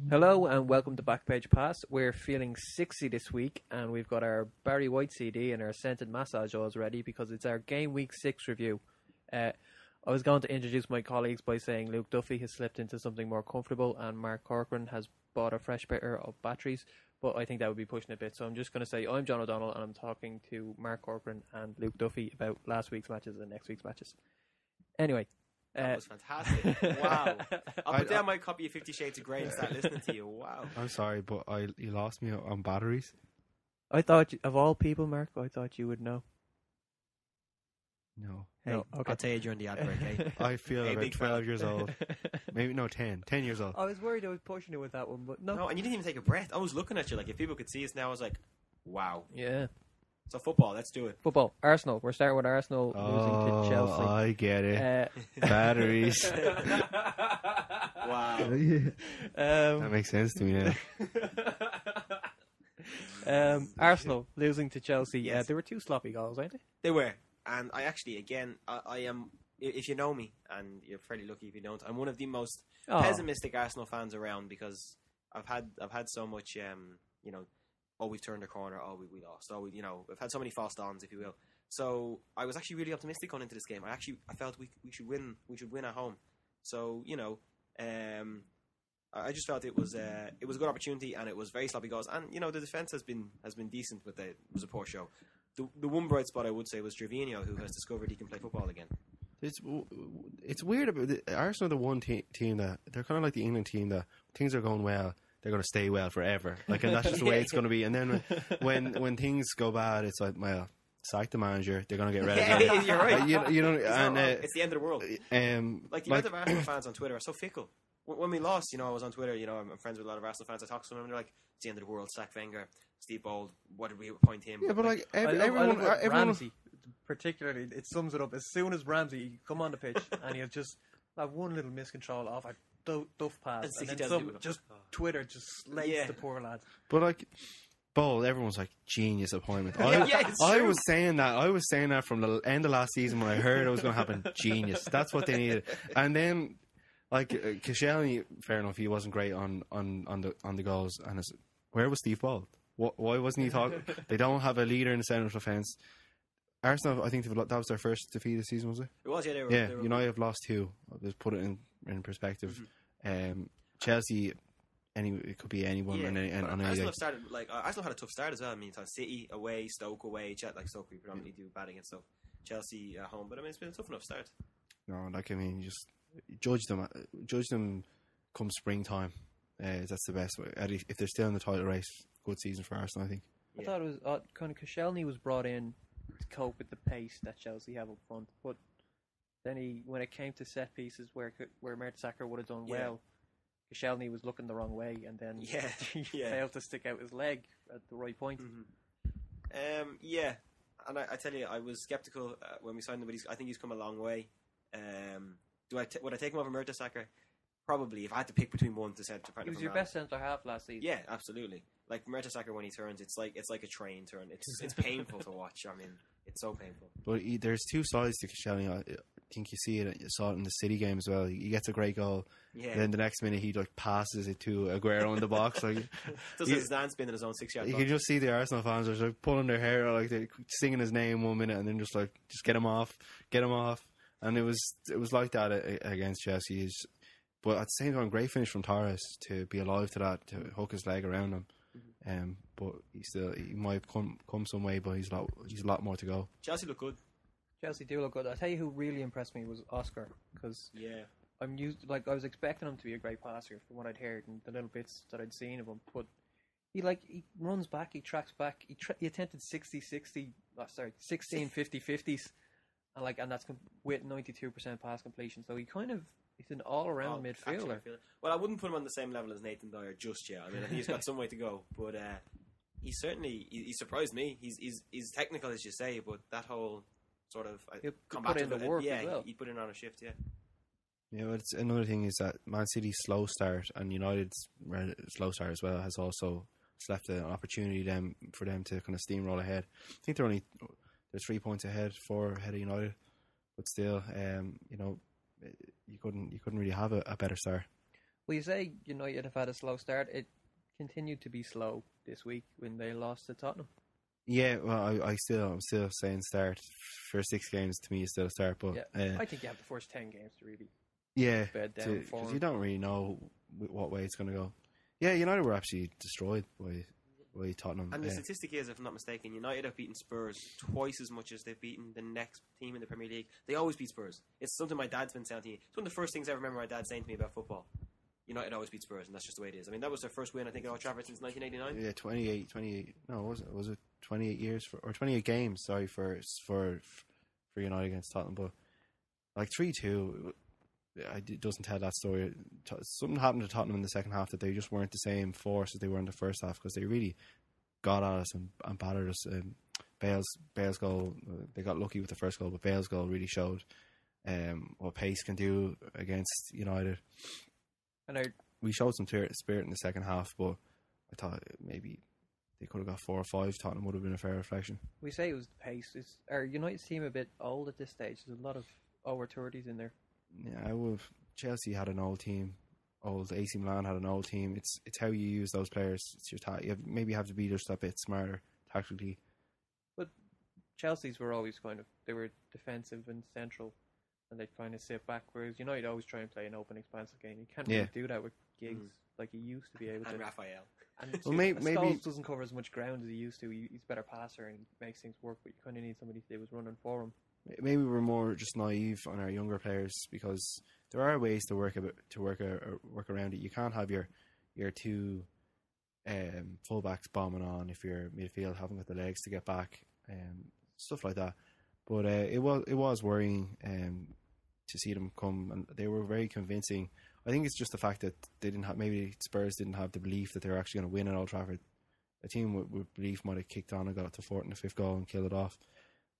Hello and welcome to Backpage Pass. We're feeling 60 this week and we've got our Barry White CD and our scented massage oils ready because it's our Game Week 6 review. I was going to introduce my colleagues by saying Luke Duffy has slipped into something more comfortable and Mark Corcoran has bought a fresh pair of batteries, but I think that would be pushing a bit. So I'm just going to say I'm John O'Donnell and I'm talking to Mark Corcoran and Luke Duffy about last week's matches and next week's matches. Anyway. That was fantastic. Wow. I'll put down my copy of 50 Shades of Grey and start listening to you. Wow. I'm sorry, but you lost me on batteries. I thought, of all people, Mark, I thought you would know. No. Hey, No, okay. I'll tell you during the ad break, eh? I feel Hey, about big 12 fella. years old. Maybe, no, 10. 10 years old. I was worried I was pushing it with that one, but no. No, and you didn't even take a breath. I was looking at you like if people could see us now, I was like, wow. Yeah. So football, let's do it. Football. Arsenal. We're starting with Arsenal losing to Chelsea. I get it. Batteries. Wow. That makes sense to me now. Arsenal losing to Chelsea. Yes. They were two sloppy goals, aren't they? They were. And I actually, again, I am, if you know me, and you're fairly lucky if you don't, I'm one of the most pessimistic Arsenal fans around because I've had so much, oh, we've turned a corner, oh, we lost, oh, we've had so many false dawns, if you will. So I was actually really optimistic going into this game. I felt we should win at home. So, I just felt it was a good opportunity and it was very sloppy goals. And, the defence has been decent, but it was a poor show. The one bright spot I would say was Gervinho, who has discovered he can play football again. It's weird about Arsenal. The one team that they're kind of like the England team that things are going well, they're going to stay well forever. Like, and that's just the way it's going to be. And then when things go bad, it's like, well, sack the manager. They're going to get rid of him. You're right. It's the end of the world. Like the amount of Arsenal fans on Twitter are so fickle. When we lost, I was on Twitter. I'm friends with a lot of Arsenal fans. I talk to them and they're like, "It's the end of the world." Sack Wenger, Steve Bold. What did we appoint him? Yeah, but like I everyone, love Ramsey, particularly, it sums it up. As soon as Ramsey you come on the pitch and he'll just have one little miscontrol off a duff pass, and then Twitter just slates the poor lad. But like, Bold, everyone's like genius appointment. It's I true. was saying that from the end of last season when I heard it was going to happen. Genius. That's what they needed. And then, like, Koscielny, fair enough, he wasn't great on the goals. And where was Steve Bold? Why wasn't he talking? They don't have a leader in the centre of defence. Arsenal, I think that was their first defeat of the season, was it? It was, yeah. They were United have lost 2. I'll just put it in perspective. Chelsea, it could be anyone. Yeah, Arsenal Arsenal had a tough start as well. I mean, it's on City away, Stoke away. Stoke we predominantly do bad against, so Chelsea at home. But I mean, it's been a tough enough start. No, like, I mean, you just judge them come springtime. That's the best way. If they're still in the title race, good season for Arsenal, I think. I thought it was kind of Koscielny was brought in to cope with the pace that Chelsea have up front, but then when it came to set pieces where Mertesacker would have done well, Koscielny was looking the wrong way, and then he failed to stick out his leg at the right point. And I tell you, I was sceptical when we signed him, but I think he's come a long way. Would I take him over Mertesacker? Probably. If I had to pick between one to centre, he was your best centre half last season. Yeah, absolutely. Like Mertesacker when he turns, it's like a train turn. It's painful to watch. I mean, it's so painful. But there's two sides to Koscielny. I think you saw it in the City game as well. He gets a great goal. Yeah. And then the next minute he like passes it to Aguero in the box. Like does his dance spin in his own 6-yard box. You can just see the Arsenal fans are like pulling their hair out, like they're singing his name 1 minute and then just get him off. And it was like that against Chelsea. But at the same time, great finish from Torres to be alive to that, to hook his leg around him. But he might have come some way, but he's a lot more to go. Chelsea look good. Chelsea do look good. I'll tell you who really impressed me was Oscar, because I was expecting him to be a great passer from what I'd heard and the little bits that I'd seen of him, but he runs back, he tracks back, he attempted 16 50-50s, and that's with 92% pass completion, so he's an all-around midfielder. Well, I wouldn't put him on the same level as Nathan Dyer just yet. I mean, I think he's got some way to go, but he surprised me. He's technical, as you say, but that whole sort of combative put in the work as well. He put in on a shift, Yeah, but it's another thing is that Man City's slow start and United's slow start as well has also left an opportunity for them to kind of steamroll ahead. I think they're 3 points ahead of United, but still, you couldn't really have a better start. Well, you say United have had a slow start. It continued to be slow this week when they lost to Tottenham. Yeah, well, I'm still saying start. First 6 games to me is still a start, but I think you have the first 10 games to really bed down because you don't really know what way it's going to go. Yeah, United were absolutely destroyed by Tottenham. And the statistic is, if I'm not mistaken, United have beaten Spurs twice as much as they've beaten the next team in the Premier League. They always beat Spurs. It's something my dad's been saying to me. It's one of the first things I remember my dad saying to me about football. United always beat Spurs, and that's just the way it is. I mean, that was their first win, I think, at Old Trafford since 1989. Yeah, 28. No, was it 28 years or 28 games? Sorry for United against Tottenham, but like 3-2, it doesn't tell that story. Something happened to Tottenham in the second half that they just weren't the same force as they were in the first half, because they really got at us and battered us. Bale's goal, they got lucky with the first goal, but Bale's goal really showed what pace can do against United. And we showed some spirit in the second half, but I thought maybe they could have got 4 or 5. Tottenham would have been a fair reflection. We say it was the pace. Is our United's team a bit old at this stage? There's a lot of over 30s in there. Yeah, Chelsea had an old team. Old AC Milan had an old team. It's how you use those players. It's just maybe you have to be just a bit smarter tactically. But Chelsea's were always they were defensive and central, and they'd kind of sit back, whereas United always try and play an open, expansive game. You can't really do that with Giggs like he used to be able to. And Raphael. And maybe Scholes doesn't cover as much ground as he used to. He's a better passer and he makes things work, but you kind of need somebody that was running for him. Maybe we're more just naive on our younger players, because there are ways to work around it. You can't have your 2 fullbacks bombing on if your midfield haven't got the legs to get back, stuff like that. But it was worrying to see them come, and they were very convincing. I think it's just the fact that maybe Spurs didn't have the belief that they were actually going to win at Old Trafford. A team with belief might have kicked on and got to 4th and 5th goal and killed it off.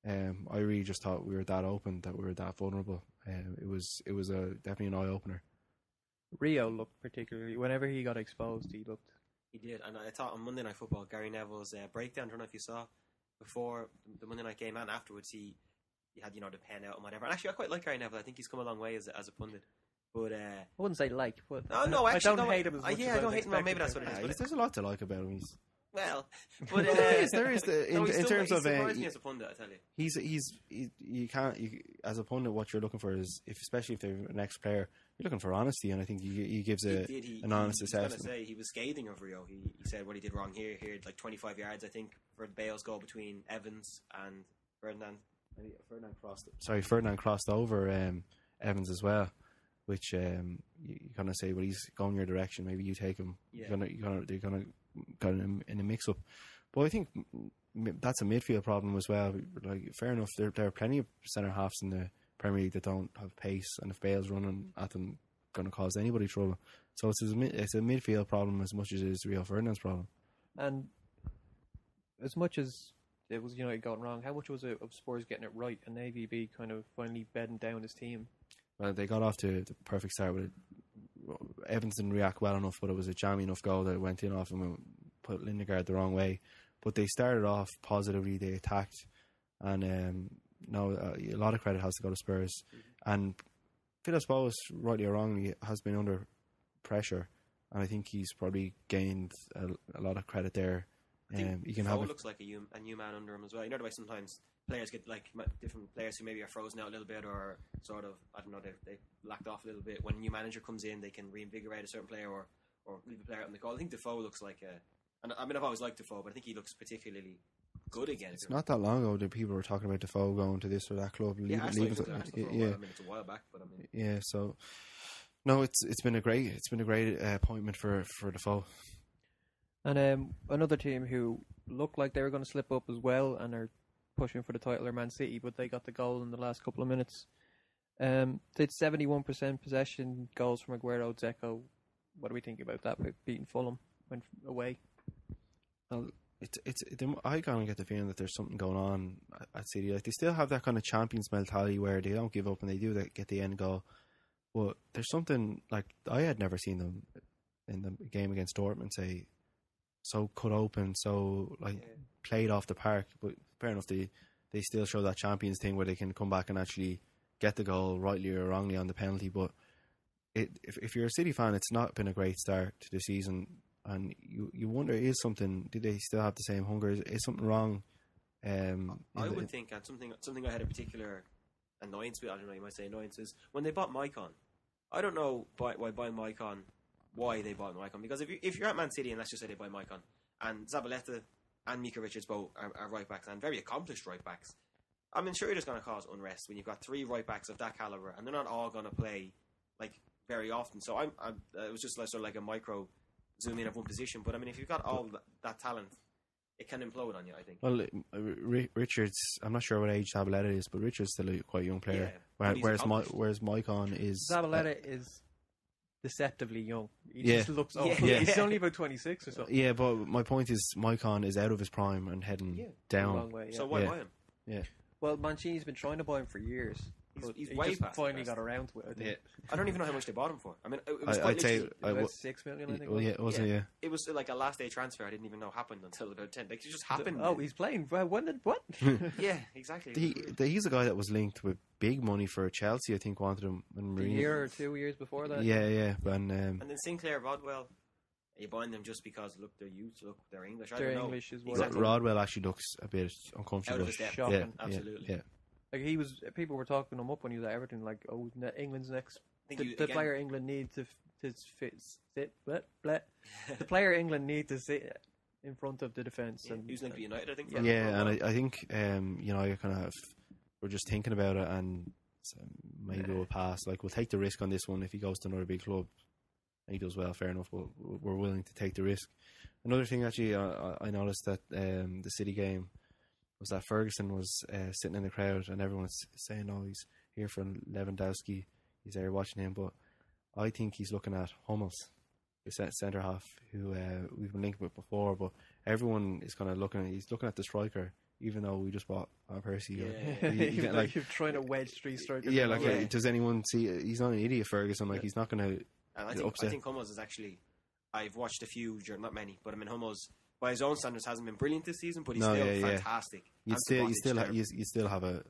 I really just thought we were that open, that we were that vulnerable. It was definitely an eye opener. Rio looked particularly, whenever he got exposed, he looked. He did, and I thought on Monday Night Football, Gary Neville's breakdown. I don't know if you saw before the Monday night game and afterwards. He had the pen out and whatever. And actually, I quite like Gary Neville. I think he's come a long way as a pundit. But I wouldn't say but no, actually, I don't hate him as much. I don't hate him. Well, maybe that's what it is. But there's a lot to like about him. But there is in terms of me as a pundit, I tell you. You can't as a pundit, what you're looking for is, especially if they're an ex-player, you're looking for honesty, and I think he gives an honest assessment. I was going to say, he was scathing of Rio. He said what he did wrong here. He had like 25 yards, I think, for Bale's goal between Evans and Ferdinand. Ferdinand crossed over Evans as well, which you kind of say, well, he's going your direction. Maybe you take him. Yeah. They're gonna got in a mix-up. But I think that's a midfield problem as well. Like, fair enough, there are plenty of centre halves in the Premier League that don't have pace, and if Bale's running at them, going to cause anybody trouble. So it's a midfield problem as much as it is Rio Ferdinand's problem. And as much as it was United going wrong, how much was it of Spurs getting it right and AVB kind of finally bedding down his team? Well, they got off to the perfect start with it. Evans didn't react well enough, but it was a jammy enough goal that went in off him and put Lindegaard the wrong way. But they started off positively, they attacked, and a lot of credit has to go to Spurs. And Villas-Boas, rightly or wrongly, has been under pressure, and I think he's probably gained a lot of credit there. You can have looks like a new man under him as well. You know the way sometimes players get, like, different players who maybe are frozen out a little bit, or sort of, I don't know, they lacked off a little bit. When a new manager comes in, they can reinvigorate a certain player or leave a player out in the goal. I think Defoe looks like and I mean, I've always liked Defoe, but I think he looks particularly good again. It's not that long ago that people were talking about Defoe going to this or that club. Yeah, I mean, it's a while back, but I mean, yeah. So no, it's been a great appointment for Defoe. And another team who looked like they were going to slip up as well and are pushing for the title are Man City, but they got the goal in the last couple of minutes. They had 71% possession, goals from Aguero, Dzeko. What do we think about that? Beating Fulham, went away. Well, I kind of get the feeling that there's something going on at City. Like, they still have that kind of champions mentality where they don't give up and they do get the end goal. But there's something, like, I had never seen them in the game against Dortmund say so cut open, so played off the park. But fair enough, they still show that champions thing where they can come back and actually get the goal rightly or wrongly on the penalty. But if you're a City fan, it's not been a great start to the season, and you wonder, is something? Do they still have the same hunger? Is something wrong? I would think, and something I had a particular annoyance with. I don't know. You might say annoyance is when they bought Maicon. I don't know why buying Maicon. Why they bought Maicon? Because if you're at Man City and let's just say they buy Maicon and Zabaleta and Mika Richards both are right backs and very accomplished right backs. I mean, sure, it is going to cause unrest when you've got 3 right backs of that caliber and they're not all going to play like very often. So it was just like, sort of like a micro zoom in of one position. But I mean, if you've got all that talent, it can implode on you, I think. Well, Richards, I'm not sure what age Zabaleta is, but Richards is still a quite young player. Yeah, whereas Maicon is... Zabaleta is deceptively young. He Yeah. just looks old. Yeah. He's only about 26 or something. Yeah, but my point is Maicon is out of his prime and heading down. A long way, yeah. So why Yeah. buy him? Yeah. Well, Mancini's been trying to buy him for years. He's He way just past finally the best. got around to it, I think. Yeah. I don't even know how much they bought him for. I mean, it was I'd say... About 6 million, I think. Well, yeah, it wasn't, yeah. It was like a last day transfer I didn't even know happened until about 10. Like, it just happened. Oh, he's playing. Well, when did what? Yeah, exactly. He's a guy that was linked with big money for Chelsea, I think, wanted him. When A year or 2 years before that. Yeah. And And then Sinclair, Rodwell, are you buying them just because, look, they're youth, look, they're English? I They're don't know. English as well. Exactly. Rodwell actually looks a bit Out uncomfortable. of his depth. Shocking. Yeah, Absolutely. Yeah. Like people were talking him up when he was at Everton. Like, oh, England's next. I think The player England need to sit. The player England need to sit in front of the defence. Yeah, And he was linked to United, I think. for Yeah, a and while. I think you kind of we're just thinking about it, and so maybe we'll pass. Like, we'll take the risk on this one if he goes to another big club. And he does well, fair enough. But we're willing to take the risk. Another thing, actually, I noticed that the City game was that Ferguson was sitting in the crowd, and everyone's saying, "Oh, he's here for Lewandowski. He's there watching him." But I think he's looking at Hummels, the centre half, who we've been linked with before. But everyone is kind of he's looking at the striker, even though we just bought Van Persie. Yeah. Even like you're trying to wedge 3 strikers. Yeah, in like, a row. does anyone see? He's not an idiot, Ferguson. Like, he's not going to. And I upset. think Hummels is actually... I've watched a few, not many, but I mean, Hummels, by his own standards, hasn't been brilliant this season, but he's still fantastic. You still have a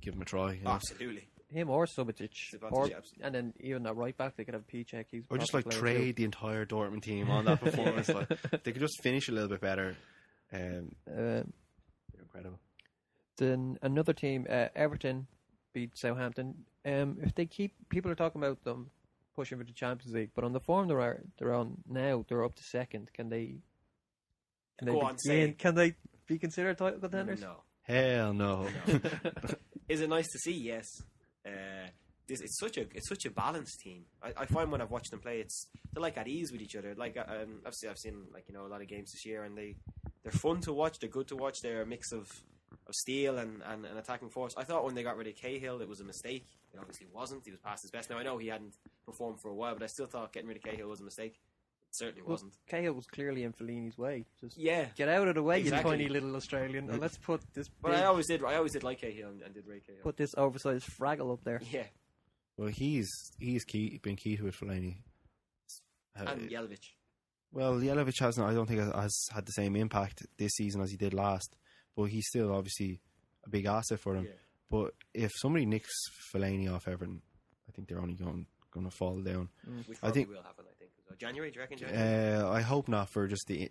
give him a try. You know? Absolutely. Him or Subotic. Absolutely. And then even at right back, they could have Piszczek. He's Or just proper like player trade the entire Dortmund team on that performance. Like, they could just finish a little bit better. too. Incredible. Then another team, Everton, beat Southampton. If they keep, people are talking about them pushing for the Champions League, but on the form they're on now, they're up to second. Can they can they be considered title contenders? No. Hell no. Is it nice to see? Yes. It's such a balanced team. I find when I've watched them play, they're like at ease with each other. Like I've seen like, you know, a lot of games this year, and they're fun to watch. They're good to watch. They're a mix of steel and an attacking force. I thought when they got rid of Cahill, it was a mistake. It obviously wasn't. He was past his best. Now I know he hadn't performed for a while, but I still thought getting rid of Cahill was a mistake. It certainly wasn't. Cahill was clearly in Fellini's way. Just get out of the way, exactly. you tiny little Australian, and let's put this. But I always did like Cahill and did rate Cahill. Put this oversized Fraggle up there. Yeah. Well, he's been key to it, Fellaini. And Jelic. Well, Jelic hasn't. I don't think has had the same impact this season as he did last. But he's still obviously a big asset for them. Yeah. But if somebody nicks Fellaini off Everton, I think they're only going to fall down. Which I think will happen. I think January. Do you reckon January? I hope not for just the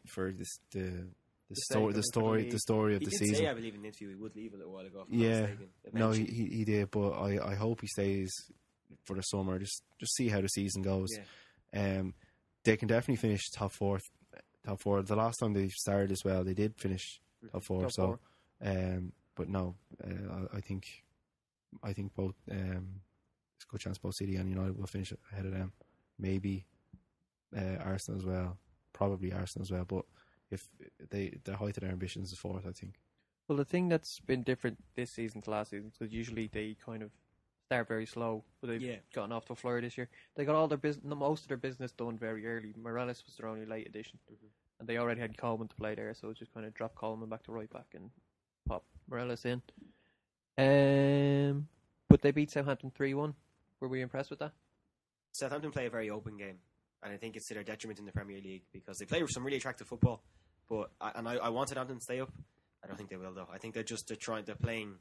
story of He the did season. say, I believe in the interview, he would leave a little while ago. If I'm Yeah, not mistaken, no, eventually. he did, but I hope he stays for the summer. Just see how the season goes. Yeah. They can definitely finish top four. The last time they started as well, they did finish top four. But no, I think both. It's a good chance both City and United will finish ahead of them. Maybe Arsenal as well. Probably Arsenal as well. But if the height of their ambitions is fourth, I think. Well, the thing that's been different this season to last season, because usually they kind of start very slow, but they've gotten off to a flurry this year. They got all their most of their business done very early. Morales was their only late addition, and they already had Coleman to play there, so it just kind of dropped Coleman back to right back and pop Morales in. But they beat Southampton 3-1. Were we impressed with that? Southampton play a very open game, and I think it's to their detriment in the Premier League because they play some really attractive football. But I wanted Southampton to stay up. I don't think they will though. I think they're playing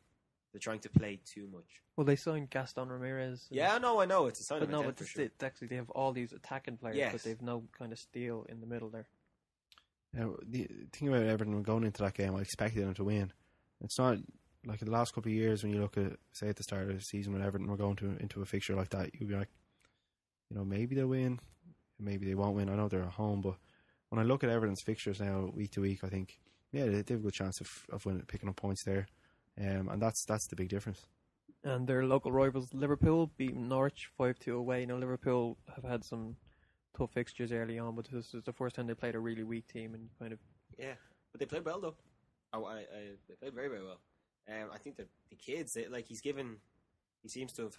They're trying to play too much. Well, they signed Gaston Ramirez. Yeah, I know. It's a sign But of no, intent but for sure. actually they have all these attacking players, Yes. but they've no kind of steel in the middle there. The thing about Everton going into that game, I expected them to win. It's not like in the last couple of years when you look at, say, at the start of the season when Everton were going into a fixture like that, you'd be like, maybe they'll win, maybe they won't win. I know they're at home, but when I look at Everton's fixtures now, week to week, I think, they have a good chance of picking up points there, and that's the big difference. And their local rivals, Liverpool, beating Norwich 5-2 away. Now, Liverpool have had some tough fixtures early on, but this is the first time they played a really weak team and kind of... Yeah, but they played well, though. They played very, very well. I think that the kids, he seems to have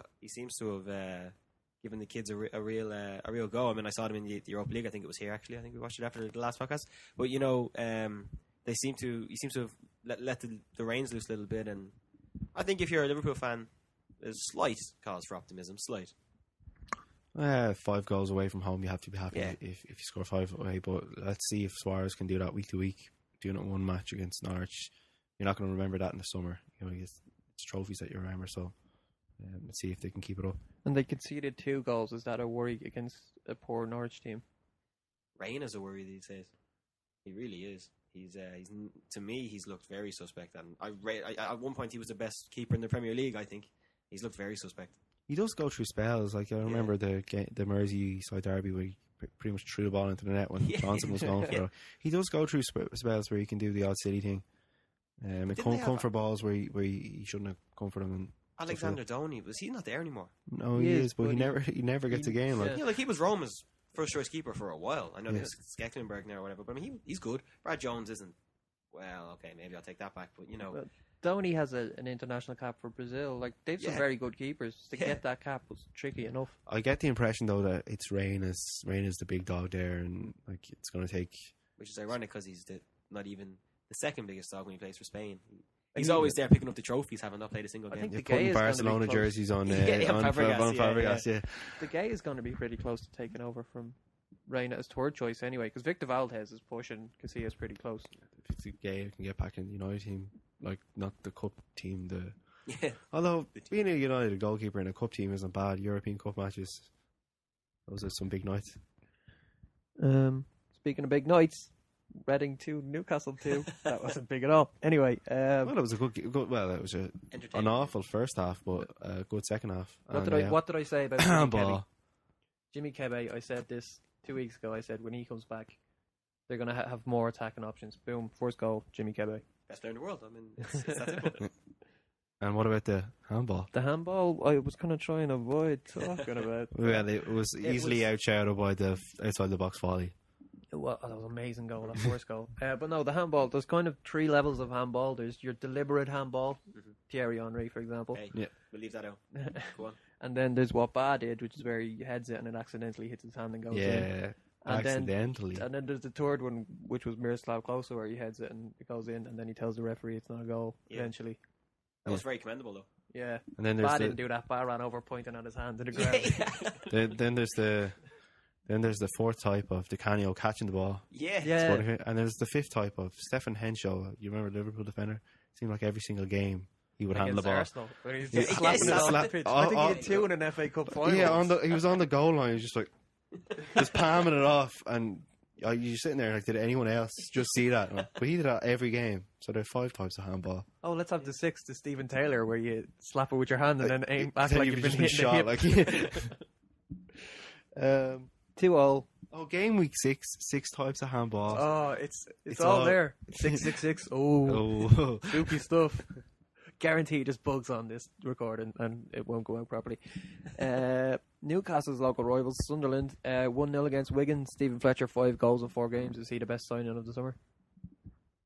given the kids a real go. I mean, I saw them in the Europa League. I think it was here, actually. I think we watched it after the last podcast. But, he seems to have let the reins loose a little bit, and I think if you're a Liverpool fan, there's slight cause for optimism. Slight. 5 goals away from home, you have to be happy if you score 5 away. But let's see if Suarez can do that week to week, doing it in one match against Norwich. You're not going to remember that in the summer. It's trophies that you remember. So let's see if they can keep it up. And they conceded 2 goals. Is that a worry against a poor Norwich team? Rain is a worry these days. He really is. He's to me, he's looked very suspect. And at one point, he was the best keeper in the Premier League. I think he's looked very suspect. He does go through spells. Like I remember the Merseyside derby where he pretty much threw the ball into the net when Johnson was going for it. He does go through spells where he can do the odd City thing. And come for balls where he shouldn't have come for them. And Alexander Donny, was he not there anymore? No, he is, but he never gets a game. Like he was Roma's first choice keeper for a while. I know there's Stecklenburg now or whatever, but I mean he's good. Brad Jones isn't. Well, okay, maybe I'll take that back, but Well, Donny has an international cap for Brazil. Like they've some very good keepers. To get that cap was tricky enough. I get the impression though that it's Rain is the big dog there, and like it's going to take. Which is ironic because he's not even the second biggest dog when he plays for Spain. He's always there picking up the trophies, having not played a single game. You're putting Barcelona jerseys on Fabregas. The Gay is going to be pretty close to taking over from Reina as third choice anyway, because Victor Valdez is pushing Casillas pretty close. If the Gay can get back in the United team, like not the cup team. Although being a United goalkeeper in a cup team isn't bad. European Cup matches, those are some big nights. Speaking of big nights, Reading 2, Newcastle 2. That wasn't big at all. Anyway, it was a good. Well, it was an awful first half, but a good second half. What did I say about Jimmy Kebe? I said this 2 weeks ago. I said when he comes back, they're going to have more attacking options. Boom, first goal, Jimmy Kebe. Best player in the world. I mean, it's that simple. And what about the handball? The handball, I was kind of trying to avoid talking about. Well, it was easily outshouted by the outside the box volley. Well, that was an amazing goal, that first goal. But no, the handball, there's kind of 3 levels of handball. There's your deliberate handball, Thierry Henry, for example. Hey, we'll leave that out. Go on. And then there's what Ba did, which is where he heads it and it accidentally hits his hand and goes in. Yeah, accidentally. And then there's the third one, which was Miroslav Klose, where he heads it and it goes in, and then he tells the referee it's not a goal, eventually. That was very commendable, though. Yeah. And then Ba didn't do that. Ba ran over pointing on his hand to the ground. Then there's the fourth type of Di Canio catching the ball. Yeah. And there's the fifth type of Stefan Henshaw. You remember Liverpool defender? It seemed like every single game he would handle the ball. Arsenal, where he's just slapping it off the pitch. I think he had 2 in an FA Cup final. Yeah, he was on the goal line. He was just like just palming it off, and you're sitting there like, did anyone else just see that? But he did that every game. So there are 5 types of handball. Oh, let's have the 6th to Stephen Taylor, where you slap it with your hand and then aim back like you've been hitting shot. The hip. 2-0. Oh, game week 6 types of handball. Oh, it's all there. 666. Oh, spooky stuff. Guarantee just bugs on this recording and it won't go out properly. Newcastle's local rivals, Sunderland, 1-0 against Wigan. Stephen Fletcher, 5 goals in 4 games. Is he the best signing of the summer?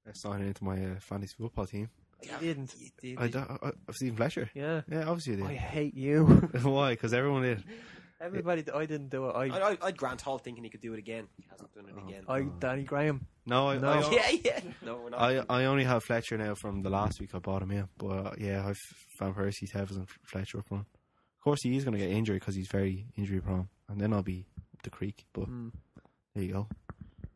Best signing into my fantasy football team. You didn't. Stephen Fletcher. Yeah, obviously you did. I hate you. Why? Because everyone did. Everybody, I didn't do it. I'd Grant Hall thinking he could do it again. He hasn't done it again. Danny Graham. No. No, we're not. I only have Fletcher now from the last week I bought him in. But I've Van Persie, Tevez and Fletcher up front. Of course he is going to get injured because he's very injury prone. And then I'll be up the creek. But there you go.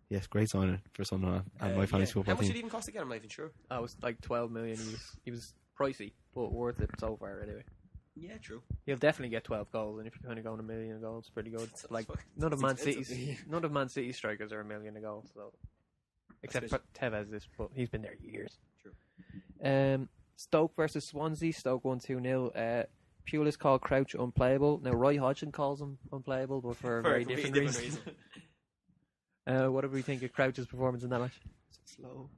Yes, great signing for Sunderland and my fantasy football team. How much did it even cost again? I'm not even sure. It was like 12 million. He was pricey. but worth it so far anyway. Yeah, true. He'll definitely get 12 goals, and if you're kind of going 1 million a goal, it's pretty good. Like none of Man City's strikers are 1 million a goal, so except for Tevez, but he's been there years. True. Stoke versus Swansea. Stoke 1-2-0. Pulis called Crouch unplayable. Now Roy Hodgson calls him unplayable, but for a very different reason. What do we think of Crouch's performance in that match? Slow.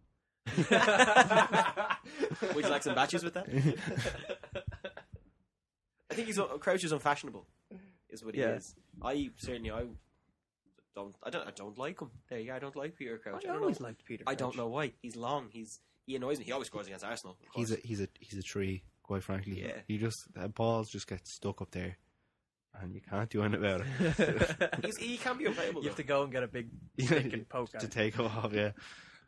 Would you like some batches with that? I think Crouch is unfashionable, is what he is. I don't like him. There you go. I don't like Peter Crouch. I always liked Peter Crouch. I don't know why. He's long. He annoys me. He always scores against Arsenal. He's a tree, quite frankly. Yeah. He just balls just get stuck up there, and you can't do anything about it. He can't be unplayable. You have to go and get a big stick and poke at to him. take him off. Yeah.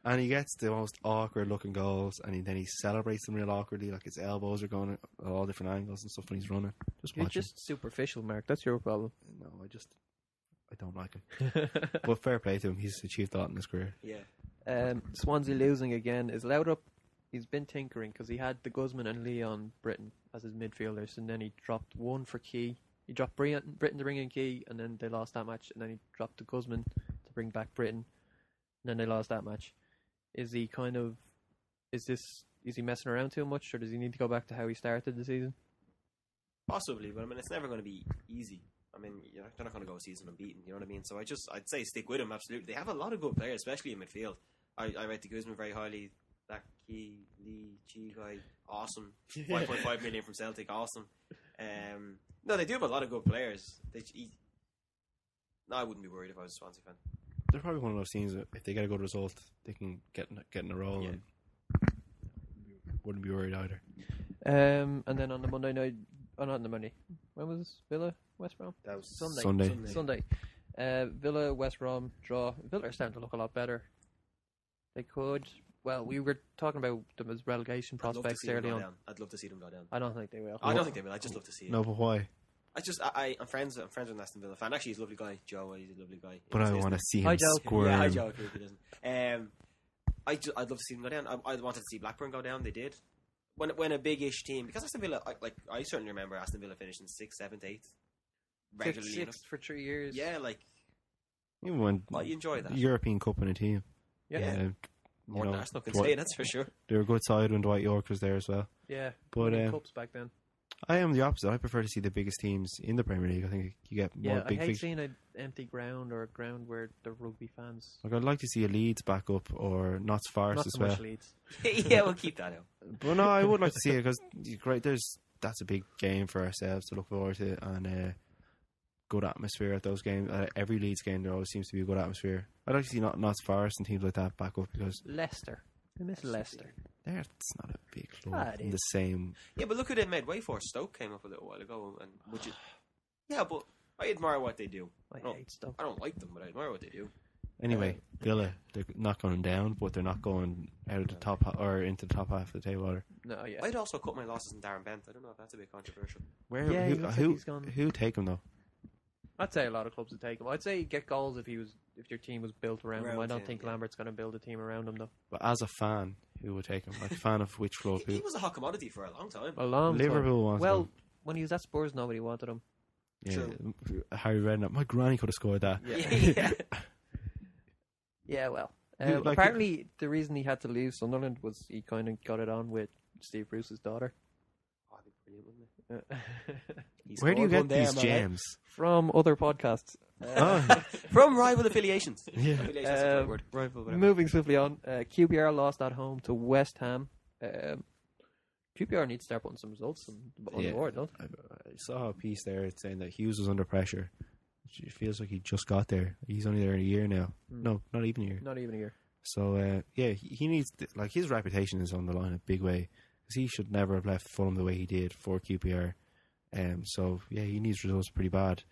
And he gets the most awkward looking goals, and then he celebrates them real awkwardly, like his elbows are going at all different angles and stuff when he's running. You're just superficial, Mark. That's your problem. No, I don't like him. But fair play to him. He's achieved a lot in his career. Yeah. Swansea losing again. Is Loud up? He's been tinkering because he had the Guzman and Leon Britton as his midfielders, and then he dropped one for Key. He dropped Britton to bring in Key, and then they lost that match. And then he dropped the Guzman to bring back Britton, and then they lost that match. Is he messing around too much, or does he need to go back to how he started the season? Possibly, but I mean, it's never going to be easy. I mean, they're not going to go a season unbeaten, you know what I mean? So I'd say stick with him, absolutely. They have a lot of good players, especially in midfield. I rate the Guzman very highly. That Key, Lee, Chi guy, awesome. 5.5 million from Celtic, awesome. No, they do have a lot of good players. I wouldn't be worried if I was a Swansea fan. They're probably one of those teams that if they get a good result, they can get in a roll and wouldn't be worried either. And then on the Monday night, not on the Monday. When was this? Villa, West Brom? That was Sunday. Villa, West Brom draw. Villa are starting to look a lot better. They could. Well, we were talking about them as relegation prospects early on. I'd love to see them go down. I don't think they will. I don't think they will. I just love to see it. No, but why? I'm friends with an Aston Villa fan. Actually, he's a lovely guy. Joe, he's a lovely guy. But I want to see him squirm. Yeah, hi Joe. If he doesn't. I'd love to see them go down. I wanted to see Blackburn go down. They did. When a big-ish team, because Aston Villa, I certainly remember Aston Villa finishing 6th, 7th, 8th regularly. 6th for 3 years. Yeah, Even when I enjoy that. European Cup in a team. Yeah. More than Arsenal can say, that's for sure. They were a good side when Dwight York was there as well. Yeah, but cups back then. I am the opposite. I prefer to see the biggest teams in the Premier League. I think you get more big. I hate seeing an empty ground or a ground where the rugby fans. Like I'd like to see a Leeds back up or Notts Forest as well. Not so much Leeds. Yeah, we'll keep that out. But no, I would like to see it because that's a big game for ourselves to look forward to, and good atmosphere at those games. Every Leeds game there always seems to be a good atmosphere. I'd like to see Notts Forest and teams like that back up because Leicester. I miss Leicester. It's not a big club in the same. Yeah, but look at it midway for Stoke came up a little while ago, and would you? Yeah, but I admire what they do. I hate Stoke. I don't like them, but I admire what they do. Anyway, Villa, they're not going down, but they're not going out of the top or into the top half of the table either. No, yeah. I'd also cut my losses in Darren Bent. I don't know if that's a bit controversial. Who take him though? I'd say a lot of clubs would take him. I'd say get goals if your team was built around him. I don't think Lambert's going to build a team around him though. But as a fan, who would take him? Like a fan of which club? He was a hot commodity for a long time. Liverpool wanted him. When he was at Spurs, nobody wanted him. Yeah, Harry Redknapp. My granny could have scored that. Yeah. Yeah, well. Apparently, the reason he had to leave Sunderland was he kind of got it on with Steve Bruce's daughter. Oh, that'd be brilliant, wouldn't it? Where do you get these gems? From other podcasts. From rival affiliations. Yeah. Moving swiftly on. QPR lost at home to West Ham. QPR needs to start putting some results on the board, don't they? I saw a piece there saying that Hughes was under pressure. It feels like he just got there. He's only there a year now. No, not even a year. Not even a year. So, he needs... his reputation is on the line a big way. Because he should never have left Fulham the way he did for QPR. He needs results pretty bad.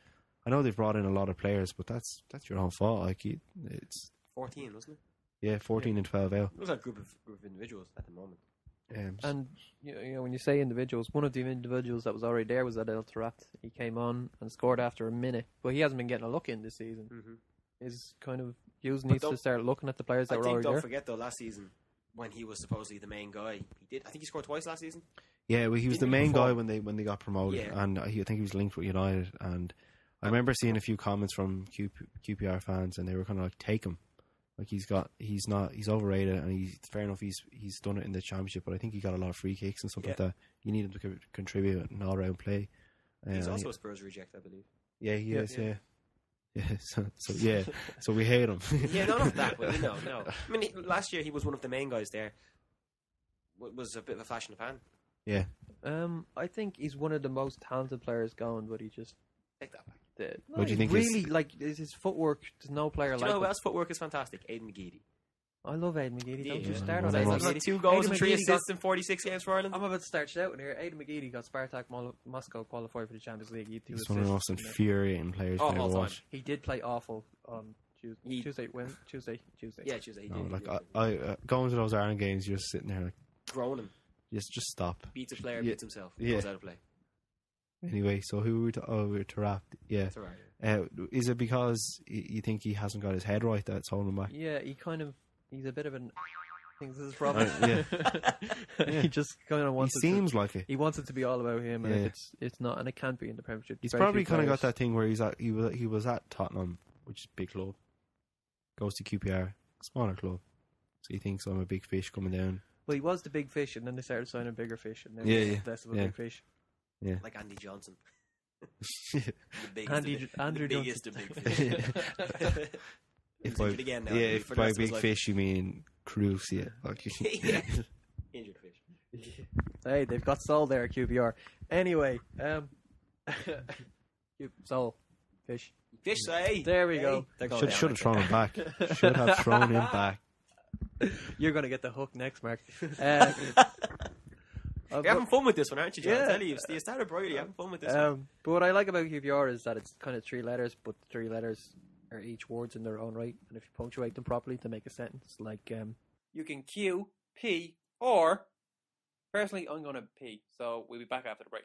I know they've brought in a lot of players, but that's your own fault. It's 14, wasn't it? Yeah, 14 and 12 out. It was a group of individuals at the moment. And when you say individuals, one of the individuals that was already there was Adel Taarabt. He came on and scored after a minute, but he hasn't been getting a look in this season. Is kind of Hughes needs to start looking at the players that were already there. Don't forget though, last season when he was supposedly the main guy, I think he scored twice last season. Yeah, well, he was Didn't the he main perform? guy when they got promoted, Yeah. and I think he was linked with United. And I remember seeing a few comments from QPR fans, and they were kind of like, "Take him, like he's overrated, and he's fair enough. He's done it in the Championship, but I think he got a lot of free kicks and stuff like that. You need him to contribute in all round play. He's also a Spurs reject, I believe. Yeah, he is. Yeah. So we hate him. Yeah, no, not that, but no. I mean, last year he was one of the main guys there. Was a bit of a flash in the pan. Yeah. I think he's one of the most talented players going, but he just Take that back. What do you think really like his footwork? There's no player Do you like know who him. else footwork is fantastic? Aidan McGeady. I love Aidan McGeady. Don't you Yeah. start Yeah. on Yeah. Aidan Yeah. He's got McGeady. 2 goals Aidan and 3 McGeady assists in 46 games for Ireland. I'm about to start shouting here. Aidan McGeady got Spartak Moscow qualified for the Champions League. He, He's one of the most infuriating players Oh, I've ever all time. watched. he did play awful on Tuesday. Tuesday. Yeah, Tuesday. He No, did. like I going to those Ireland games, you're just sitting there like, Groaning. just stop. Beats a player, Yeah. beats himself. Yeah. Goes out of play. Anyway, so who we're to wrap? Yeah. It's alright. Is it because you think he hasn't got his head right that's holding him back? Yeah, he's a bit of an. I think this is his problem. Yeah. He just kind of He wants. seems like it. He wants it to be all about him, and Yeah. if it's not, and it can't be in the Premiership. He's Very probably few kind of got players. that thing where he was at Tottenham, which is a big club. Goes to QPR, smaller club. So he thinks I'm a big fish coming down. Well, he was the big fish, and then they started signing bigger fish, and then Yeah, he's yeah, less of a yeah. big fish. Yeah. Like Andy Johnson. Andrew the biggest of big fish. If He's injured again now. if For the by rest of his big life. fish you mean cruciate, like Yeah. Injured fish. Hey, they've got Sol there at QPR. Anyway, Sol, fish. Fish, hey. There we go. They're going should down, have thrown him back. Should have thrown him back. You're gonna get the hook next, Mark. You're having fun with this one, aren't you, John? Yeah. I tell you, you started bright. You're having fun with this one. But what I like about QPR is that it's kind of 3 letters, but the 3 letters are each words in their own right, and if you punctuate them properly, they make a sentence. Like you can Q, P, or personally, I'm gonna P. So we'll be back after the break.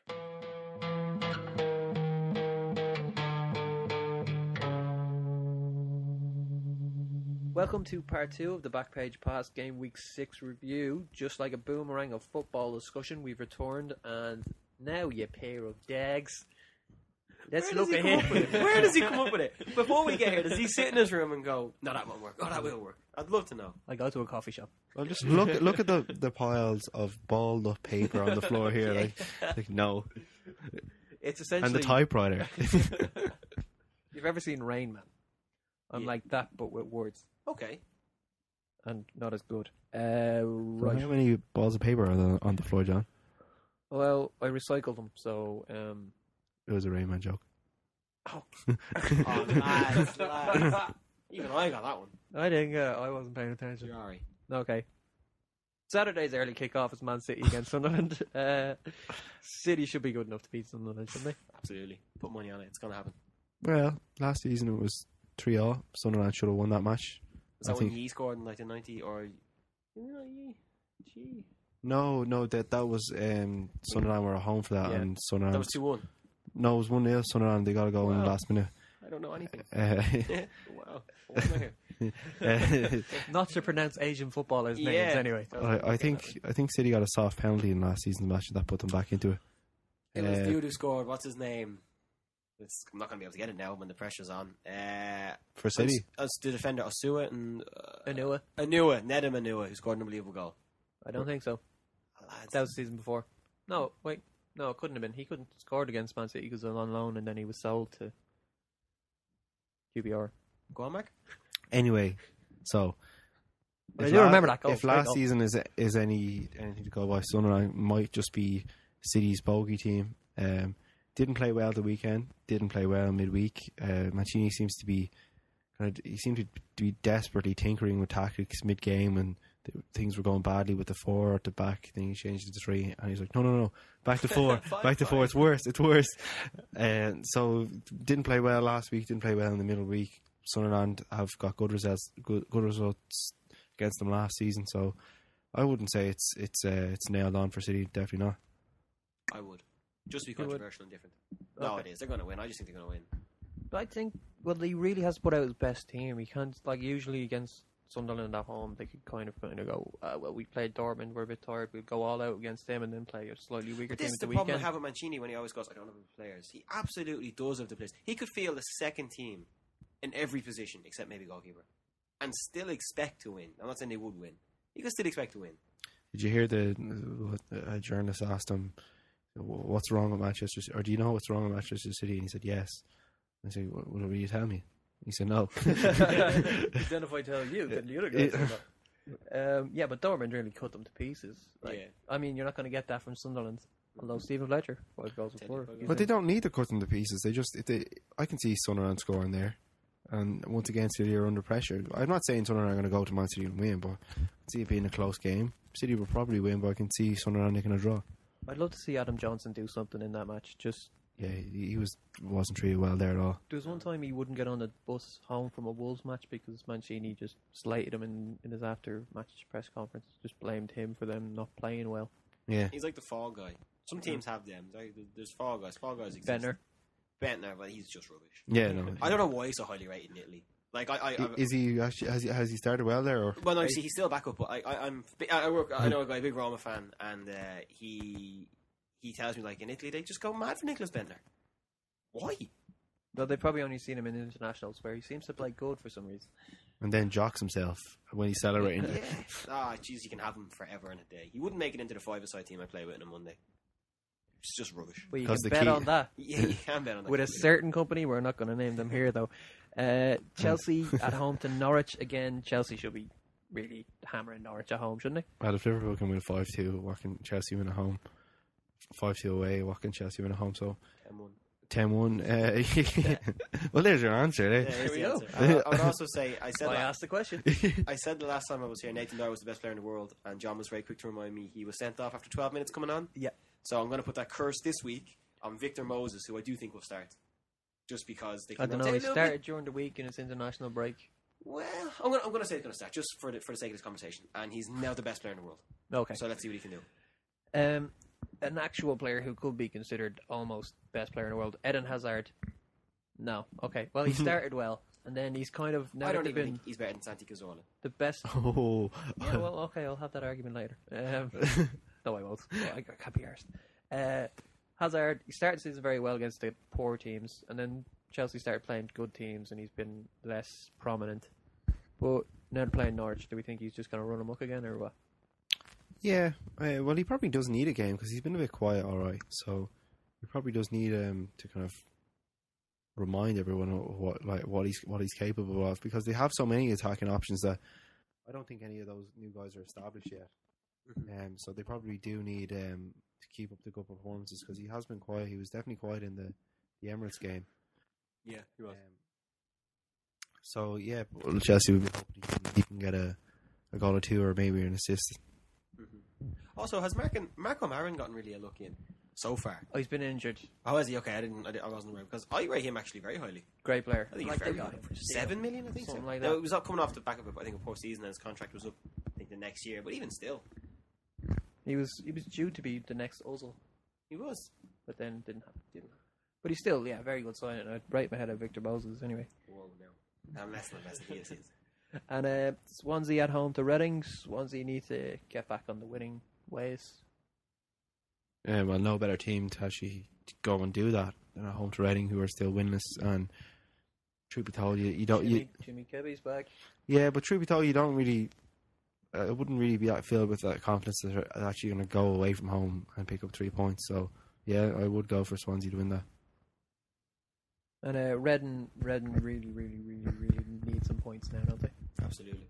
Welcome to part 2 of the Backpage Pass Game Week 6 review. Just like a boomerang of football discussion, we've returned, and now you pair of dags. Let's look at him. Where does he come up with it? Before we get here, does he sit in his room and go, "No, that won't work. Oh, that will work." I'd love to know. I go to a coffee shop. Well, just look at the piles of balled up paper on the floor here. Like no, It's essentially. and the typewriter. You've ever seen Rain Man? I'm Yeah. like that, but with words, Okay. and not as good. Right. Right. How many balls of paper are on the floor, John? Well, I recycled them, so It was a Rayman joke. Oh, lads. Even I got that one. I didn't. I wasn't paying attention. Sorry. Okay. Saturday's early kickoff is Man City against Sunderland. City should be good enough to beat Sunderland, shouldn't they? Absolutely. Put money on it. It's going to happen. Well, last season it was 3-0. Sunderland should have won that match. Was that when he scored in 1990 or? Gee. No, that was Sunderland were at home for that, Yeah. and Sunderland. That was 2-1. No, it was 1-0. Sunderland, they got to go in the Wow. last minute. I don't know anything. Uh, Wow. What am I here? Not to pronounce Asian footballers' names, Yeah. anyway. I think City got a soft penalty in last season's match, and that put them back into it. It was the dude who scored. What's his name? I'm not going to be able to get it now when the pressure's on. For City. As the defender, Osua and Anua? Nedum Anua, who scored an unbelievable goal. I don't think so. Lads. That was the season before. No, wait. No, it couldn't have been. He couldn't scored against Man City because he was on loan, and then he was sold to QPR. Go on, Mark. Anyway, so But I do remember that goal. If Great last goal. season is anything to go by, Sunderland might just be City's bogey team. Didn't play well the weekend. Didn't play well midweek. Mancini seems to be he seemed to be desperately tinkering with tactics mid game, and things were going badly with the 4 at the back. Then he changed it to 3, and he's like, no, back to 4, back to 4. It's worse. So didn't play well last week. Didn't play well in the middle week. Sunderland have got good results against them last season. So I wouldn't say it's nailed on for City. Definitely not. I would. Just to be You would? controversial and different. No, Okay. it is. They're going to win. I just think they're going to win. I think, well, he really has put out his best team. He can't, like, usually against Sunderland at home, they could kind of go, well, we played Dortmund, we're a bit tired, we'll go all out against them and then play a slightly weaker team This is at the the problem I weekend. have with Mancini when he always goes, I don't have the players. He absolutely does have the players. He could field a second team in every position except maybe goalkeeper and still expect to win. I'm not saying they would win. He could still expect to win. Did you hear a journalist asked him, what's wrong with Manchester City? Or do you know what's wrong with Manchester City? And he said, yes. I said, what will you tell me? He said, no. Then if I tell you, then the other guys will know. Yeah, but Dortmund really cut them to pieces. I mean, you're not going to get that from Sunderland. Although Stephen Fletcher, 5 goals and 4. But they don't need to cut them to pieces. I can see Sunderland scoring there. And once again, City are under pressure. I'm not saying Sunderland are going to go to Man City and win, but I can see it being a close game. City will probably win, but I can see Sunderland making a draw. I'd love to see Adam Johnson do something in that match. Yeah, he wasn't treated well there at all. There was one time he wouldn't get on the bus home from a Wolves match because Mancini just slated him in his after-match press conference. Just blamed him for them not playing well. Yeah, he's like the fall guy. Some teams have them. There's fall guys. Fall guys exist. Bentner, but he's just rubbish. Yeah, no. I don't know why he's so highly rated in Italy. Like, is he actually has he started well there? Or? Well, no, he's still back up. But I know a guy, a big Roma fan, and he tells me like in Italy they just go mad for Nicholas Bentner. Why? Well, they've probably only seen him in internationals where he seems to play good for some reason. And then jocks himself when he's celebrating. Yeah. Jeez, you can have him forever in a day. He wouldn't make it into the 5-a-side team I play with on a Monday. It's just rubbish. But you can bet on that. Yeah, you can bet on that. With a certain company, we're not going to name them here, though. Chelsea at home to Norwich. Again, Chelsea should be really hammering Norwich at home, shouldn't they? Well, if Liverpool can win 5-2, what can Chelsea win at home? 5-2 away, what can Chelsea win at home? So 10-1. Well, there's your answer. Eh? Yeah, there we go. I would also say, I asked the question. I said the last time I was here, Nathan Dyer was the best player in the world, and John was very quick to remind me he was sent off after 12 minutes coming on. Yeah. So I'm going to put that curse this week on Victor Moses, who I do think will start. Just because they can I don't know, he started during the week in his international break. Well, I'm going to say he's going to start, just for the sake of this conversation. And he's now the best player in the world. Okay. So let's see what he can do. An actual player who could be considered almost best player in the world, Eden Hazard. No. Okay. Well, he started well, and then he's kind of I don't even think he's better than Santi Cazorla. The best. Oh. Yeah. Well, okay. I'll have that argument later. No, I won't. I can't be arsed. Hazard, he started the season very well against the poor teams, and then Chelsea started playing good teams, and he's been less prominent. But now they're playing Norwich. Do we think he's just going to run amok again, or what? Yeah, well, he probably does need a game because he's been a bit quiet, all right. So he probably does need to kind of remind everyone of what he's capable of, because they have so many attacking options that I don't think any of those new guys are established yet. So they probably do need to keep up the good performances, because he has been quiet. He was definitely quiet in the Emirates game. Yeah, he was. So yeah, well, Chelsea will be hoping he can get a goal or two, or maybe an assist. Also, has Marco Marin gotten really unlucky in so far? Oh, he's been injured. Oh, is he? Okay, I wasn't aware, because I rate him actually very highly. Great player. I think he's very high. 7 million, I think. Something like that. It was up coming off the back of I think a poor season, and his contract was up, I think, the next year. But even still, he was due to be the next Ozil. He was, but then didn't happen. But he's still, very good signing. I'd rate my head of Victor Moses anyway. Whoa, no, I'm less than the best he is. And Swansea at home to Reading. Swansea need to get back on the winning ways. Well, no better team to actually go and do that than at home to Reading, who are still winless. And truth be told, you don't. Jimmy Kebby's back. Yeah, but truth be told, you don't really. It wouldn't really be filled with that confidence that they're actually going to go away from home and pick up 3 points. So yeah, I would go for Swansea to win that. And Reading really need some points now, don't they? Absolutely.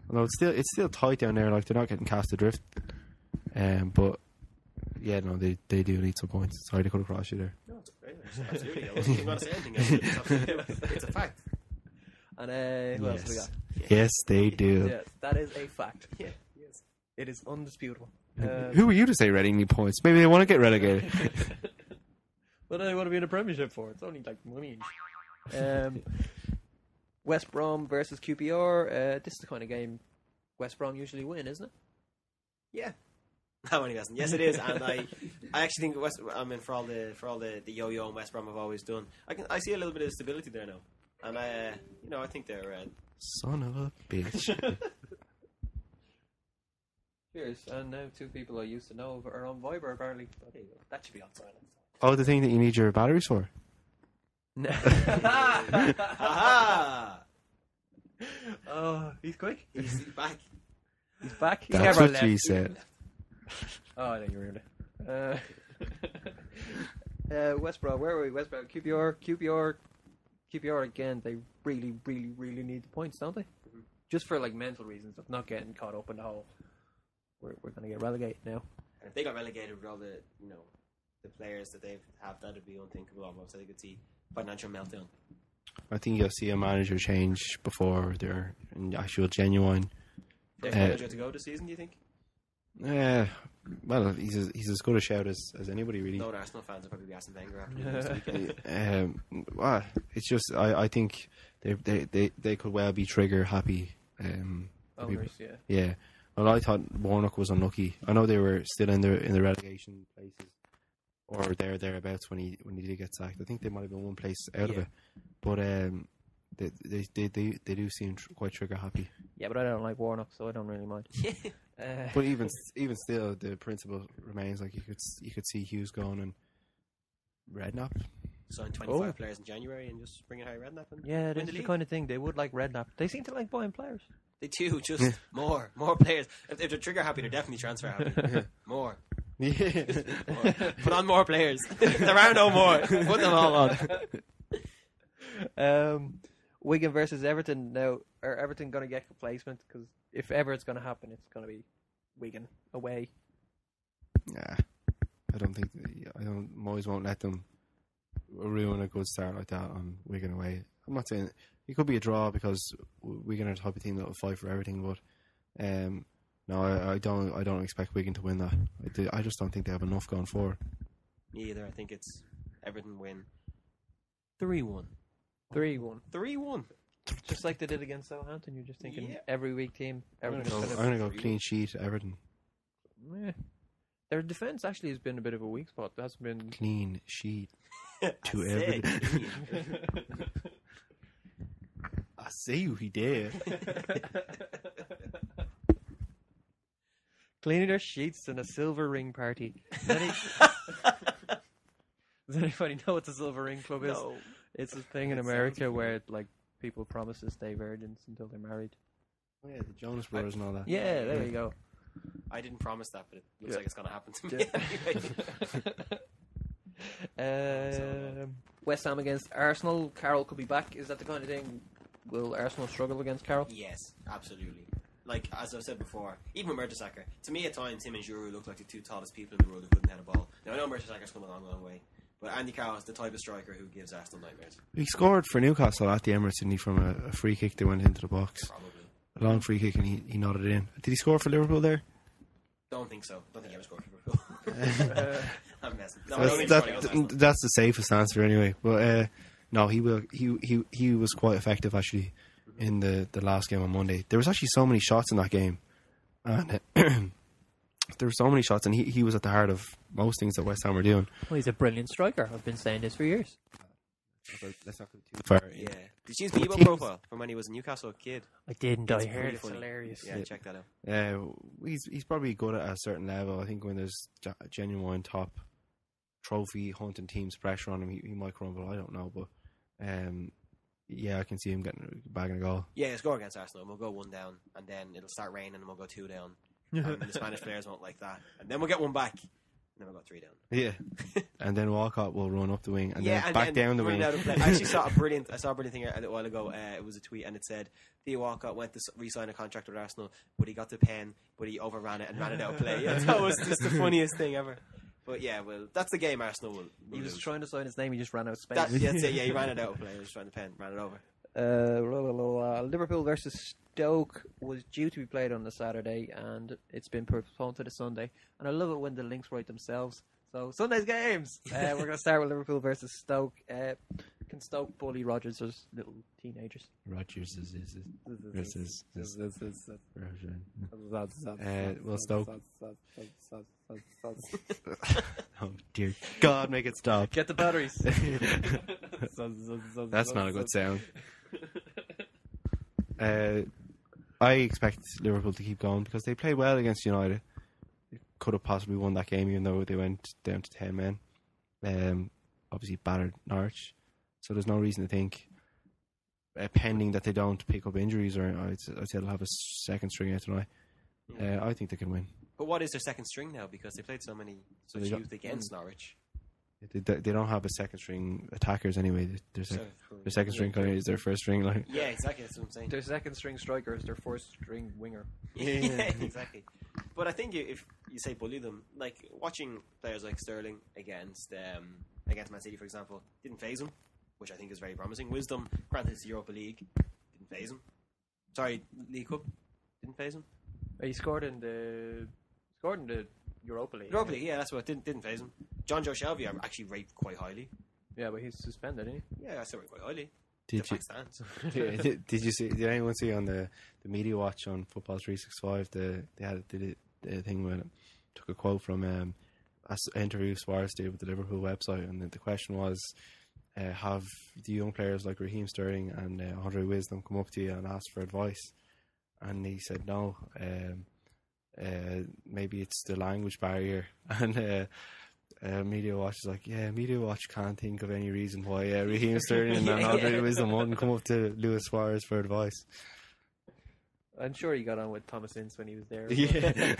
Although it's still tight down there, like they're not getting cast adrift. But yeah, no, they do need some points. Sorry to cut across you there. No, it's okay. Absolutely. I wasn't going to say anything else. It's a fact. And who else have we got? Yes, they do. Yeah, that is a fact. Yeah, yes. It is undisputable. Who are you to say Reading need points? Maybe they want to get relegated. What do they want to be in a Premiership for? It's only like money. West Brom versus QPR. This is the kind of game West Brom usually win, isn't it? Yeah. No, he hasn't. Yes, it is, and I actually think for all the yo-yo West Brom have always done, I see a little bit of stability there now, and I think they're Son of a bitch. Cheers. And now two people I used to know are on Viber, apparently. Oh, there you go. That should be on silent. Oh, the thing that you need your batteries for? No. Aha! Oh, he's quick. He's back. He's back. He That's never what left. she said. Oh, I think you ruined it. West Brom, where are we? West Brom, QPR again. They really, really, really need the points, don't they? Mm-hmm. Just for like mental reasons of not getting caught up in the whole. We're going to get relegated now. And if they got relegated with all the the players that they have, that'd be unthinkable almost. I could see financial meltdown. I think you'll see a manager change before they're in actual genuine. There's manager to go this season, do you think? Well, he's as good a shout as anybody, really. No, Arsenal fans will probably be asking Wenger after the weekend. Well, it's just I think they could well be trigger happy. Owners, yeah. Yeah. Well, I thought Warnock was unlucky. I know they were still in the relegation places, or thereabouts when he did get sacked. I think they might have been one place out of it, but they do seem quite trigger happy. Yeah, but I don't like Warnock, so I don't really mind. But even still, the principle remains. Like you could see Hughes going and Redknapp. Sign 25 players in January and just bring in Harry Redknapp. And yeah, that's the kind of thing they would like Redknapp. They seem to like buying players. They do, just more players. If they're trigger happy, they're definitely transfer happy. More. Yeah. More. Put on more players. There are no more. Put them all on. Wigan versus Everton now. Are Everton going to get replacement? Because if ever it's going to happen, it's going to be Wigan away. Nah, I don't think. Moyes won't let them ruin a good start like that on Wigan away. I'm not saying it could be a draw because Wigan are the type of team that will fight for everything, but no, I don't expect Wigan to win that. I just don't think they have enough going forward. Me either. I think it's Everton win 3-1. 3-1. Just like they did against Southampton. You're just thinking every week team. I'm going to go clean sheet Everton. Yeah. Their defence actually has been a bit of a weak spot. That's been clean sheet to Everton. I see you, he did. Cleaning their sheets in a silver ring party. Does anybody know what the silver ring club is? No. It's a thing in America where like people promise to stay virgins until they're married. Oh yeah, the Jonas Brothers and all that. Yeah, there you go. I didn't promise that, but it looks like it's going to happen to me anyway. West Ham against Arsenal. Carroll could be back. Is that the kind of thing? Will Arsenal struggle against Carroll? Yes, absolutely. Like, as I've said before, even with Mertesacker, to me at times, him and Giroud look like the two tallest people in the world who couldn't head a ball. Now, I know Mertesacker's come a long, long way, but Andy Carroll is the type of striker who gives Arsenal nightmares. He scored for Newcastle at the Emirates, didn't he, from a free kick that went into the box? Probably. A long free kick, and he nodded it in. Did he score for Liverpool there? Don't think so. Don't think he ever scored for Liverpool. I'm messing. No, that's the safest answer anyway. But no, he will. He was quite effective actually in the last game on Monday. There was actually so many shots in that game, and there were so many shots, and he was at the heart of most things that West Ham were doing. Well, he's a brilliant striker. I've been saying this for years. Let's not go too far. Yeah. Did you use the Evo profile from when he was a Newcastle kid? I didn't. I heard really it's funny. hilarious. Yeah, check that out. He's probably good at a certain level. I think when there's genuine top trophy hunting teams pressure on him, he might crumble. I don't know, but yeah, I can see him bagging a goal. Yeah, score against Arsenal, and we'll go 1 down, and then it'll start raining, and we'll go 2 down. And the Spanish players won't like that, and then we'll get 1 back. And then we'll go 3 down. Yeah, and then Walcott will run up the wing and then back down the wing. I actually saw a brilliant thing a little while ago. It was a tweet, and it said Theo Walcott went to re-sign a contract with Arsenal, but he got the pen, but he overran it and ran it out of play. Yeah, that was just the funniest thing ever. But yeah, well, that's the game Arsenal will He was lose. trying to sign his name, he just ran out of space. That's it, yeah, he ran it out of play. He was trying to pen, ran it over. Liverpool versus Stoke was due to be played on the Saturday, and it's been postponed to the Sunday. And I love it when the links write themselves. So Sunday's games. We're going to start with Liverpool versus Stoke. Can Stoke bully Rodgers as little teenagers? Rodgers is well, Stoke. Oh dear God, make it stop. Get the batteries. That's not a good sound. I expect Liverpool to keep going because they played well against United. They could have possibly won that game even though they went down to 10 men. Obviously battered Norwich, so there's no reason to think, pending that they don't pick up injuries, or I'd say they'll have a second string out tonight. I think they can win. But what is their second string now? Because they played such youth against Norwich. They don't have a second string attackers anyway. Their second string kind of is their first string. Like. Yeah, exactly. That's what I'm saying. Their second string striker is their first string winger. Yeah, exactly. But I think if you say bully them, like watching players like Sterling against Man City, for example, didn't faze him, which I think is very promising. Wisdom, granted it's the Europa League, didn't faze him. Sorry, League Cup, didn't faze him. He scored in the Europa League. Europa League, yeah, that's what didn't faze him. John Joe Shelby, I actually rate quite highly. Yeah, but he's suspended, isn't he? Yeah, I still rate quite highly. Did you see? Did anyone see on the media watch on Football 365? Did the thing where it took a quote from an interview Suarez did with the Liverpool website, and the question was, have the young players like Raheem Sterling and Andre Wisdom come up to you and ask for advice? And he said no. Maybe it's the language barrier. And Media Watch is like, yeah, Media Watch can't think of any reason why Raheem Sterling and Andre Wisdom wouldn't come up to Luis Suarez for advice. I'm sure he got on with Thomas Ince when he was there. Yeah.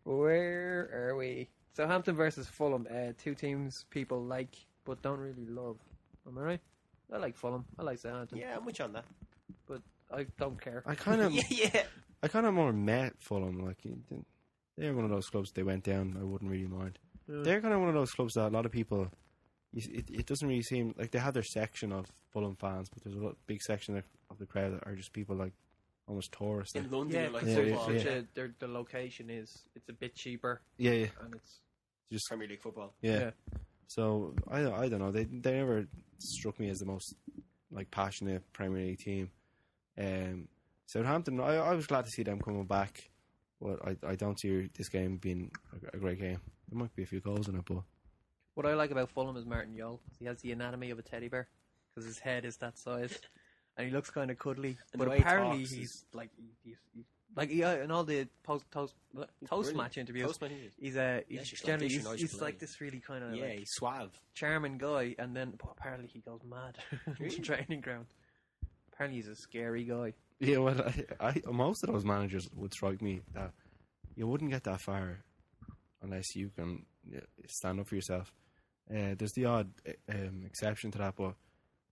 Where are we? Southampton versus Fulham. Two teams people like but don't really love. Am I right? I like Fulham. I like Southampton. Yeah, I'm with you on that. But I don't care. I kind of yeah. I kind of more met Fulham. Like they're one of those clubs. They went down. I wouldn't really mind. They're kind of one of those clubs that a lot of people. It doesn't really seem like they have their section of Fulham fans, but there's a big section of the crowd that are just people like almost tourists. In London, the location it's a bit cheaper. Yeah, and it's just Premier League football. Yeah. So I don't know. They never struck me as the most like passionate Premier League team. Southampton, I was glad to see them coming back, but I don't see this game being a great game. There might be a few goals in it, but what I like about Fulham is Martin Yole. He has the anatomy of a teddy bear because his head is that size, and he looks kind of cuddly. And but apparently he's in all the post match interviews. He's generally he's like this really kind of he's suave, charming guy, and then apparently he goes mad on the training ground. Apparently he's a scary guy. Yeah, well, I most of those managers would strike me that you wouldn't get that far unless you can stand up for yourself. There's the odd exception to that, but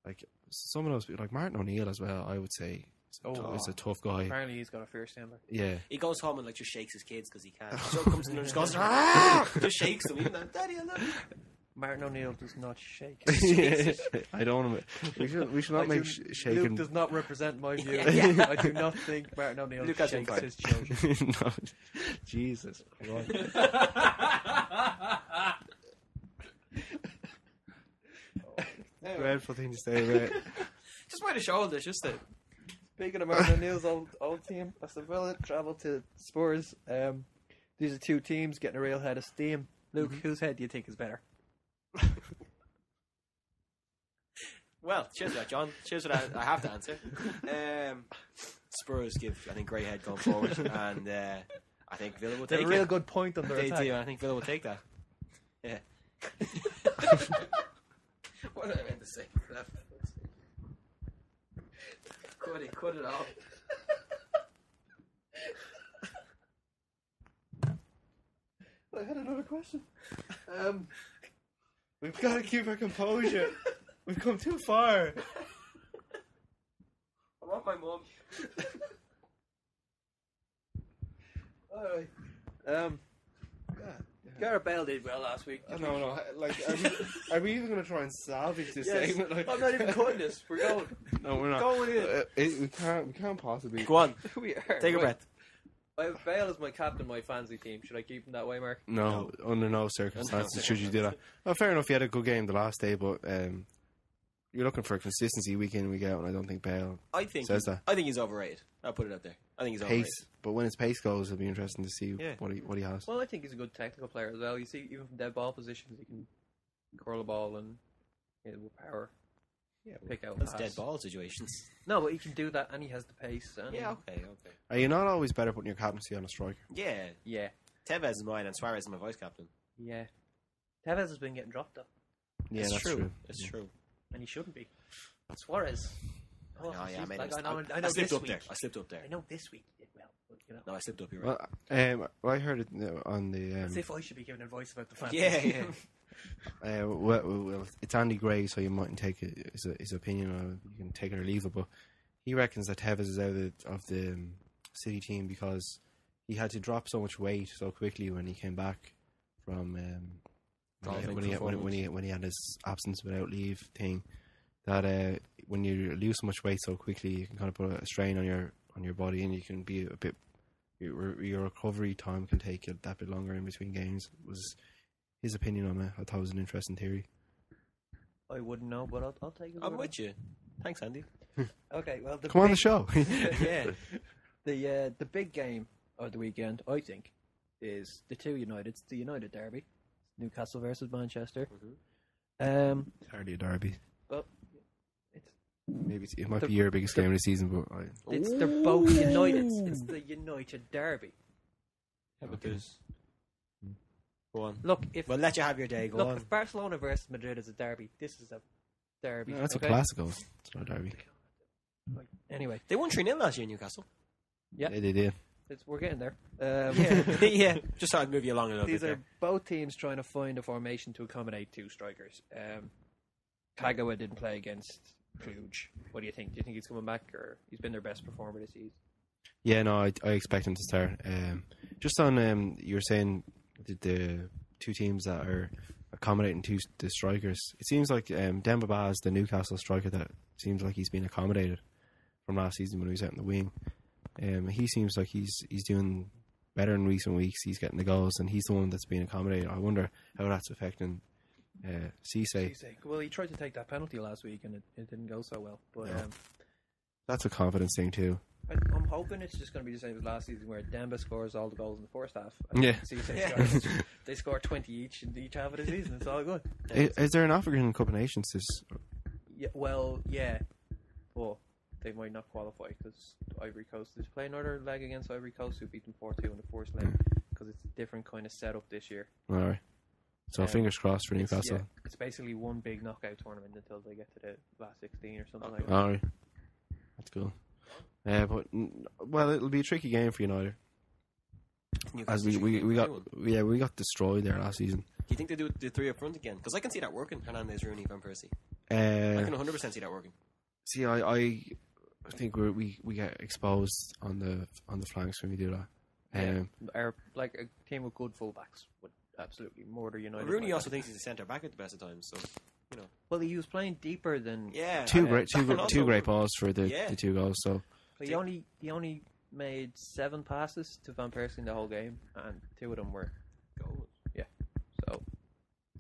like some of those, like Martin O'Neill as well, I would say is a tough guy. Apparently he's got a fierce temper. Yeah, he goes home and like just shakes his kids because he can't. So comes in and just goes, just shakes them. Even though, Daddy, I love you. Martin O'Neill does not shake. I don't want to. We should not make shaking. Luke does not represent my view. I do not think Martin O'Neill shakes his children. No, Jesus. Dreadful thing to say, right? Just by the shoulders, just it. Speaking of Martin O'Neill's old team, Aston Villa travelled to Spurs. These are two teams getting a real head of steam. Luke, whose head do you think is better? Well, cheers for that, John. Cheers for that. I have to answer. Spurs give, I think, great head going forward, and I think Villa will take it. A real good point on their attack. They do, I think Villa will take that. Yeah. What did I meant to say? Cut it off. I had another question. We've got to keep our composure. We've come too far. I want my mum. Alright. Gareth Bale did well last week. No. Like, are we even going to try and salvage this segment? Like, I'm not even cutting this. We're going. No, we're not. Going in. We can't possibly. Go on. We are. Take a breath. I have Bale as my captain, my fantasy team. Should I keep him that way, Mark? No, under no circumstances should you do that. Well, fair enough, you had a good game the last day, but you're looking for consistency week in, week out, and I don't think Bale says that. I think he's overrated. I'll put it out there. I think he's overrated. But when his pace goes, it'll be interesting to see what he has. Well, I think he's a good technical player as well. You see, even from dead ball positions, he can curl a ball and hit it with power. pick out. That's pass. dead ball situations. No, but he can do that, and he has the pace. And Yeah, okay. Are you not always better putting your captaincy on a striker? Yeah. yeah, Tevez is mine and Suarez is my vice captain. yeah. Tevez has been getting dropped though, Yeah, It's that's true. true. It's true. and he shouldn't be. Suarez. Oh, yeah, I jeez, made like, a I know I this slipped up week. there. I slipped up there. I know this week he did well, but you know. No, I slipped up. You're right. Well, I heard it on the. As if I should be giving advice about the fans. Yeah. Well, it's Andy Gray, so you mightn't take it, his opinion, or you can take it or leave it. But he reckons that Tevez is out of the City team because he had to drop so much weight so quickly when he came back from when he had his absence without leave thing. That when you lose so much weight so quickly, you can kind of put a strain on your body, and you can be a bit. Your recovery time can take that bit longer in between games. Was his opinion on it. I thought it was an interesting theory. I wouldn't know, but I'll take it. I'm with you. Thanks, Andy. Okay, well, Come on the show. yeah, the big game of the weekend, I think, is the two Uniteds, the United derby, Newcastle versus Manchester. It's hardly a derby. Well, Maybe it might be your biggest game of the season, but they're both Uniteds. It's the United derby. How about this? Go on. Look, if We'll let you have your day. Go on. if Barcelona versus Madrid is a derby, this is a derby. no, that's okay? a classical. It's not a derby. Right. Anyway, They won 3-0 last year in Newcastle. yeah, They did. we're getting there. Yeah. Just thought I'd move you along a little These bit are both teams trying to find a formation to accommodate two strikers. Kagawa didn't play against Cluj. What do you think? Do you think he's coming back, or he's been their best performer this season? Yeah, no, I expect him to start. Just on, you were saying the two teams that are accommodating the strikers. It seems like Demba Ba is the Newcastle striker that seems like he's been accommodated from last season when he was out in the wing. He seems like he's doing better in recent weeks. He's getting the goals, and he's the one that's being accommodated. I wonder how that's affecting Cisse. Well, he tried to take that penalty last week, and it didn't go so well. But No. That's a confidence thing too. I'm hoping it's just going to be the same as last season, where Demba scores all the goals in the first half. And Yeah. Cisse they score 20 each in each half of the season. It's all good. Is there an African Cup of Nations this? Yeah, well, yeah, but they might not qualify because Ivory Coast is playing another leg against Ivory Coast, who beat them 4-2 in the first leg, because it's a different kind of setup this year. All right. So fingers crossed for Newcastle. It's basically one big knockout tournament until they get to the last 16 or something like that. All right. That's cool. Well, it'll be a tricky game for United, as we got destroyed there last season. Do you think they do the three up front again? Because I can see that working. Hernandez, Rooney, Van Persie. I can 100% see that working. See, I think we get exposed on the flanks when we do that. Like a team with good fullbacks would absolutely murder United. Rooney also thinks he's a centre back at the best of times, so you know. Well, he was playing deeper than Two great balls for the two goals. So he only made 7 passes to Van Persie in the whole game, and 2 of them were goals. Yeah, so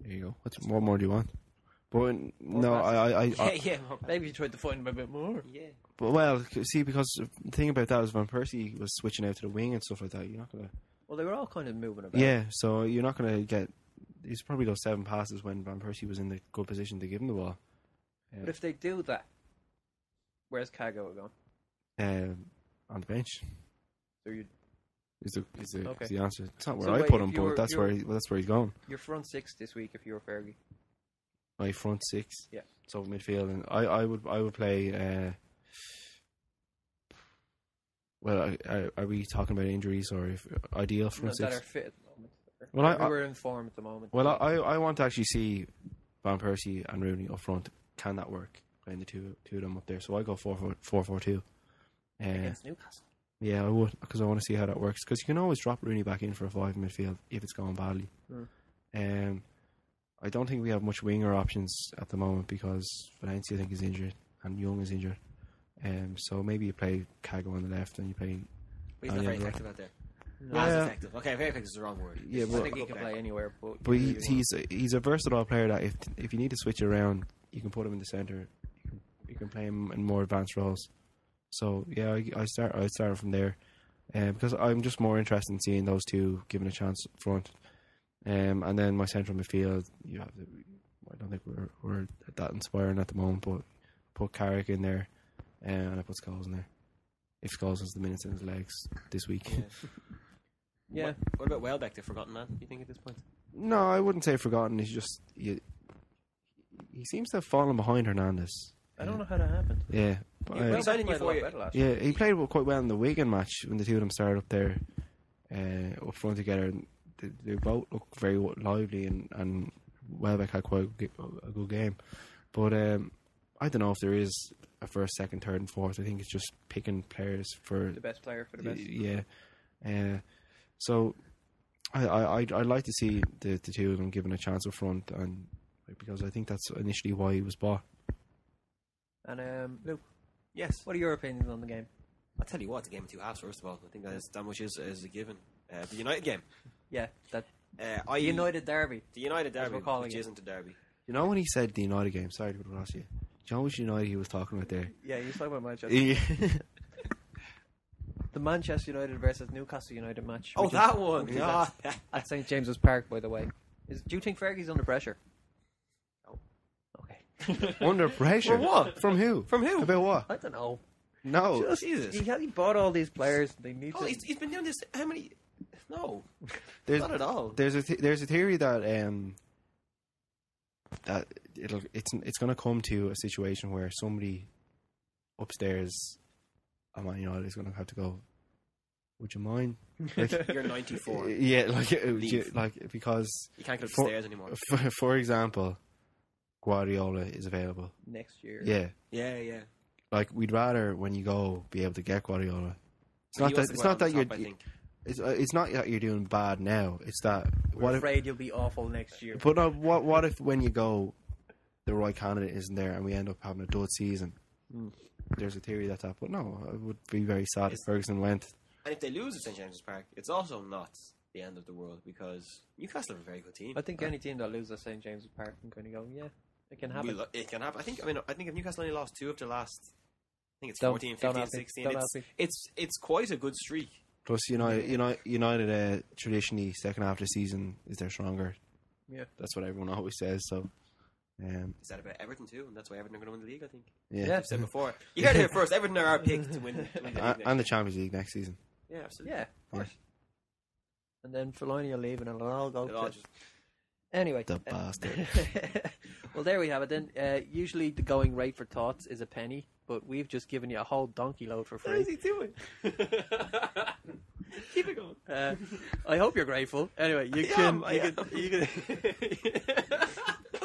there you go. What more do you want? But no, maybe you tried to find him a bit more. Yeah. But well, see, because the thing about that is Van Persie was switching out to the wing and stuff like that. You're not gonna. Well, they were all kind of moving about. Yeah, so you're not gonna get. He's probably those 7 passes when Van Persie was in the good position to give him the ball. But if they do that, where's Kagawa going? On the bench. So you Is the answer? It's not where So I wait, put him, if but that's where he's going. your front 6 this week if you were Fergie. My front 6. Yeah. So midfield, and I would play. Well, are we talking about injuries or ideal front That 6? are fit at the moment. Well, we're in form at the moment. Well, I want to actually see Van Persie and Rooney up front. Can that work? Playing the two of them up there. So I go 4-4-2. Against Newcastle. Yeah, I would, because I want to see how that works. Because you can always drop Rooney back in for a 5 in midfield if it's going badly. I don't think we have much winger options at the moment because Valencia, I think, is injured and Young is injured. So maybe you play Kago on the left and you play. But he's not very effective out there. No. As effective. Okay, very effective is the wrong word. Yeah, I but think he can play anywhere. But he's a versatile player that if you need to switch it around, you can put him in the centre. You can play him in more advanced roles. So yeah, I start from there, because I'm just more interested in seeing those two given a chance up front, and then my central midfield. I don't think we're that inspiring at the moment, but put Carrick in there, and I put Scholes in there. If Scholes has the minutes in his legs this week. Yeah. What about Welbeck, the forgotten man, do you think, at this point? No, I wouldn't say forgotten. He's just... He seems to have fallen behind Hernandez. I don't know how that happened. Yeah. But he played quite well in the Wigan match when the two of them started up there up front together. They both look very lively, and Welbeck had quite a good game. But I don't know if there is a first, second, third and fourth. I think it's just picking players for... The best player for the best. Yeah. So I'd like to see the two of them given a chance up front, and because I think that's initially why he was bought. And Luke, yes, what are your opinions on the game? I'll tell you what, it's a game of two halves. First of all, I think that much is a given. The United game, yeah, that the United derby, which isn't a derby. You know when he said the United game? Sorry to interrupt you. Do you know which United he was talking about there? Yeah, he was talking about Manchester. The Manchester United versus Newcastle United match. Oh, that one! Yeah. At St James's Park, by the way. Do you think Fergie's under pressure? No. Okay. Under pressure? From what? From who? From who? About what? I don't know. No. Jesus. He bought all these players. They need to... He's been doing this. How many? No. There's, not at all. There's a theory that that it's going to come to a situation where somebody upstairs at Man United is going to have to go, would you mind? Like, You're 94. Yeah, because You can't go upstairs anymore. For example, Guardiola is available next year. Yeah. Yeah. Like, we'd rather when you go be able to get Guardiola. It's not that you're doing bad now. It's that we're afraid you'll be awful next year. But no, what if when you go, the right candidate isn't there, and we end up having a dud season? There's a theory that's that. But no, I would be very sad if Ferguson went. And if they lose at St James's Park, it's also not the end of the world, because Newcastle have a very good team. I think any team that loses at St James's Park can kind of go, yeah, it can happen. It can happen. I think if Newcastle only lost 2 of their last, I think it's 14, 15, 16. It's quite a good streak. Plus, United traditionally second half of the season is their stronger. Yeah, that's what everyone always says. So, is that about Everton too? And that's why Everton are going to win the league, I think. Yeah, I've said before. You heard it here first. Everton are our pick to win the league and the Champions League next season. Yeah, absolutely. Yeah, of course. And then Fellaini will leave, and it'll all go. Just... Anyway, the bastard. Well, there we have it. Then usually the going rate for thoughts is a penny, but we've just given you a whole donkey load for free. What is he doing? Keep it going. I hope you're grateful. Anyway, you can. I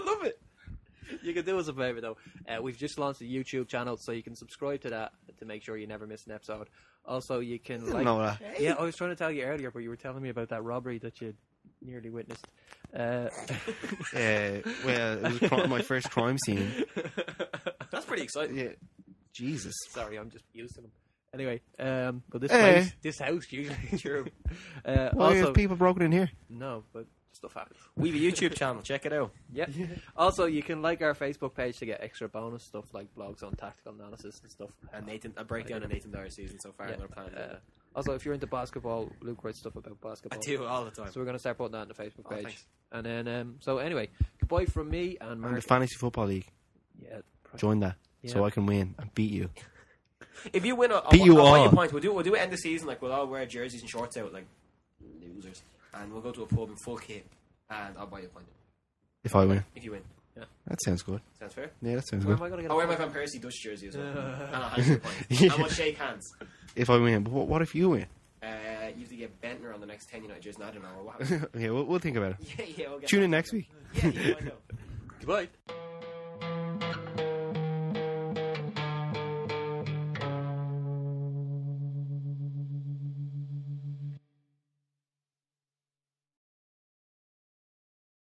love it. You can do us a favour though. We've just launched a YouTube channel, so you can subscribe to that to make sure you never miss an episode. Also, you can know that. Yeah, I was trying to tell you earlier, but you were telling me about that robbery that you nearly witnessed. Well, it was my first crime scene. That's pretty exciting. Yeah. Jesus. Sorry, I'm just using them. Anyway, but this house usually true. Why have people broken in here? No, but stuff happens. We have a YouTube channel. Check it out. Yep. Also, you can like our Facebook page to get extra bonus stuff like blogs on tactical analysis and stuff. And a breakdown of Nathan Dyer's season so far. Yeah. Also, if you're into basketball, Luke writes stuff about basketball. I do all the time. So we're going to start putting that on the Facebook page. Thanks. And then, so anyway, goodbye from me and Mark. And the Fantasy Football League. Yeah. Join that so I can win and beat you. If you win, I'll beat you all. buy you a pint. We'll do it end of the season. Like, we'll all wear jerseys and shorts out like losers, and we'll go to a pub in full kit, and I'll buy you a pint. If I win. If you win. Yeah. That sounds good. Sounds fair? Yeah, that sounds good. I'll wear my Van Persie Dutch jersey as well. And I'll hand you a pint. And we'll shake hands. If I win. But what if you win? You have to get Bentner on the next 10 United jerseys. I don't know what happens. Yeah, we'll think about it. Yeah, we'll get Tune in next week. Yeah, I know. Goodbye.